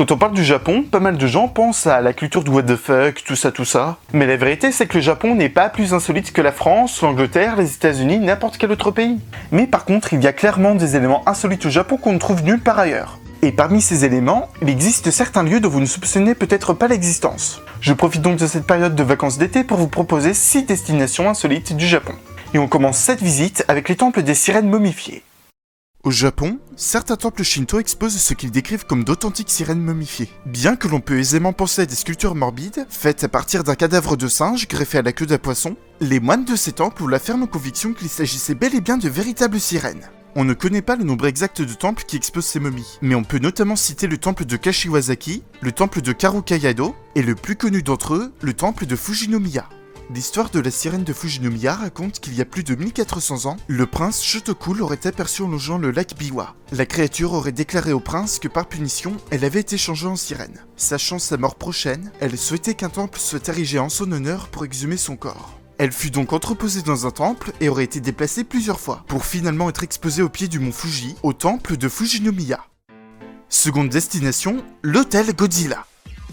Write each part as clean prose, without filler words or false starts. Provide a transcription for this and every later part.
Quand on parle du Japon, pas mal de gens pensent à la culture du what the fuck, tout ça. Mais la vérité, c'est que le Japon n'est pas plus insolite que la France, l'Angleterre, les États-Unis, n'importe quel autre pays. Mais par contre, il y a clairement des éléments insolites au Japon qu'on ne trouve nulle part ailleurs. Et parmi ces éléments, il existe certains lieux dont vous ne soupçonnez peut-être pas l'existence. Je profite donc de cette période de vacances d'été pour vous proposer 6 destinations insolites du Japon. Et on commence cette visite avec les temples des sirènes momifiées. Au Japon, certains temples shinto exposent ce qu'ils décrivent comme d'authentiques sirènes momifiées. Bien que l'on peut aisément penser à des sculptures morbides, faites à partir d'un cadavre de singe greffé à la queue d'un poisson, les moines de ces temples ont la ferme conviction qu'il s'agissait bel et bien de véritables sirènes. On ne connaît pas le nombre exact de temples qui exposent ces momies, mais on peut notamment citer le temple de Kashiwazaki, le temple de Karukayado, et le plus connu d'entre eux, le temple de Fujinomiya. L'histoire de la sirène de Fujinomiya raconte qu'il y a plus de 1400 ans, le prince Shotoku l'aurait aperçu en longeant le lac Biwa. La créature aurait déclaré au prince que par punition, elle avait été changée en sirène. Sachant sa mort prochaine, elle souhaitait qu'un temple soit érigé en son honneur pour exhumer son corps. Elle fut donc entreposée dans un temple et aurait été déplacée plusieurs fois, pour finalement être exposée au pied du mont Fuji, au temple de Fujinomiya. Seconde destination, l'hôtel Godzilla.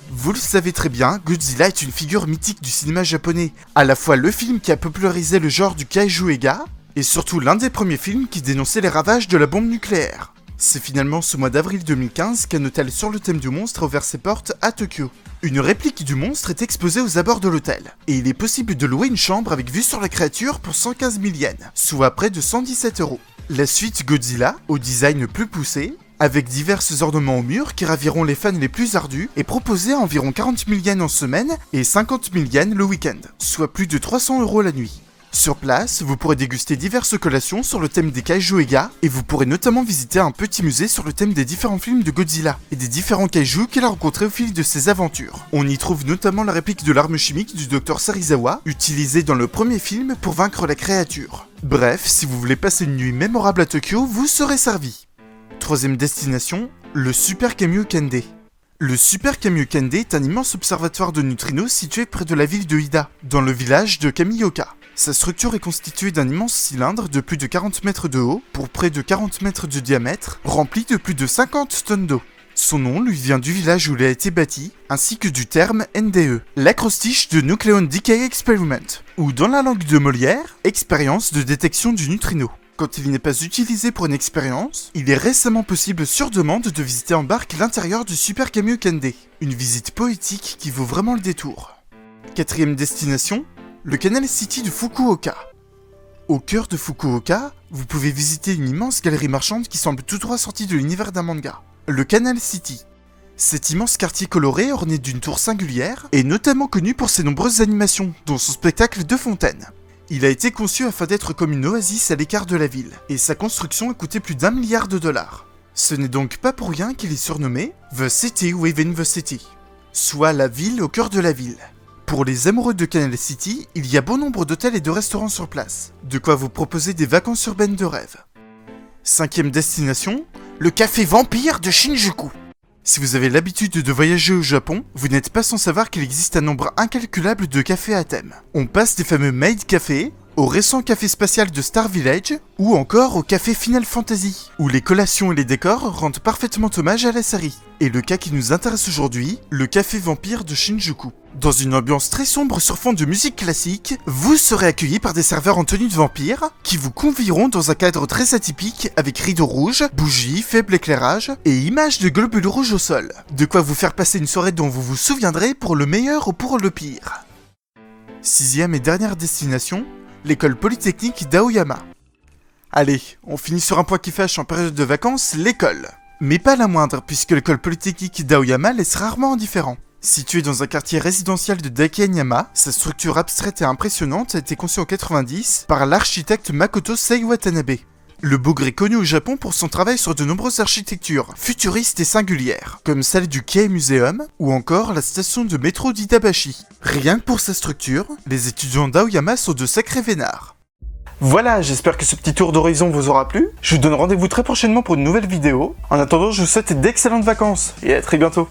Vous le savez très bien, Godzilla est une figure mythique du cinéma japonais, à la fois le film qui a popularisé le genre du kaiju eiga, et surtout l'un des premiers films qui dénonçait les ravages de la bombe nucléaire. C'est finalement ce mois d'avril 2015 qu'un hôtel sur le thème du monstre a ouvert ses portes à Tokyo. Une réplique du monstre est exposée aux abords de l'hôtel, et il est possible de louer une chambre avec vue sur la créature pour 115 000 yens, soit près de 117 €. La suite Godzilla, au design plus poussé, avec divers ornements au mur qui raviront les fans les plus ardus, est proposé à environ 40 000 yens en semaine et 50 000 yens le week-end, soit plus de 300 € la nuit. Sur place, vous pourrez déguster diverses collations sur le thème des kaiju eiga, et vous pourrez notamment visiter un petit musée sur le thème des différents films de Godzilla, et des différents kaiju qu'il a rencontrés au fil de ses aventures. On y trouve notamment la réplique de l'arme chimique du Dr Serizawa, utilisée dans le premier film pour vaincre la créature. Bref, si vous voulez passer une nuit mémorable à Tokyo, vous serez servi. Troisième destination, le Super Kamiokande. Le Super Kamiokande est un immense observatoire de neutrinos situé près de la ville de Hida, dans le village de Kamioka. Sa structure est constituée d'un immense cylindre de plus de 40 mètres de haut, pour près de 40 mètres de diamètre, rempli de plus de 50 tonnes d'eau. Son nom lui vient du village où il a été bâti, ainsi que du terme NDE, l'acrostiche de Nucleon Decay Experiment, ou dans la langue de Molière, expérience de détection du neutrino. Quand il n'est pas utilisé pour une expérience, il est récemment possible sur demande de visiter en barque l'intérieur du Super Kamiokande, une visite poétique qui vaut vraiment le détour. Quatrième destination, le Canal City de Fukuoka. Au cœur de Fukuoka, vous pouvez visiter une immense galerie marchande qui semble tout droit sortie de l'univers d'un manga, le Canal City. Cet immense quartier coloré orné d'une tour singulière est notamment connu pour ses nombreuses animations, dont son spectacle de fontaine. Il a été conçu afin d'être comme une oasis à l'écart de la ville, et sa construction a coûté plus d'1 milliard $. Ce n'est donc pas pour rien qu'il est surnommé The City Within the City, soit la ville au cœur de la ville. Pour les amoureux de Canal City, il y a bon nombre d'hôtels et de restaurants sur place, de quoi vous proposer des vacances urbaines de rêve. Cinquième destination, le café vampire de Shinjuku. Si vous avez l'habitude de voyager au Japon, vous n'êtes pas sans savoir qu'il existe un nombre incalculable de cafés à thème. On passe des fameux Maid Café, au récent café spatial de Star Village, ou encore au café Final Fantasy, où les collations et les décors rendent parfaitement hommage à la série. Et le cas qui nous intéresse aujourd'hui, le café vampire de Shinjuku. Dans une ambiance très sombre sur fond de musique classique, vous serez accueillis par des serveurs en tenue de vampire, qui vous convieront dans un cadre très atypique avec rideaux rouges, bougies, faible éclairage, et images de globules rouges au sol. De quoi vous faire passer une soirée dont vous vous souviendrez pour le meilleur ou pour le pire. Sixième et dernière destination, l'école polytechnique d'Aoyama. Allez, on finit sur un point qui fâche en période de vacances, l'école. Mais pas la moindre, puisque l'école polytechnique d'Aoyama laisse rarement indifférent. Située dans un quartier résidentiel de Daikenyama, sa structure abstraite et impressionnante a été conçue en 90 par l'architecte Makoto Sei Watanabe. Le bougre est connu au Japon pour son travail sur de nombreuses architectures, futuristes et singulières, comme celle du Kei Museum, ou encore la station de métro d'Itabashi. Rien que pour sa structure, les étudiants d'Aoyama sont de sacrés vénards. Voilà, j'espère que ce petit tour d'horizon vous aura plu. Je vous donne rendez-vous très prochainement pour une nouvelle vidéo. En attendant, je vous souhaite d'excellentes vacances, et à très bientôt.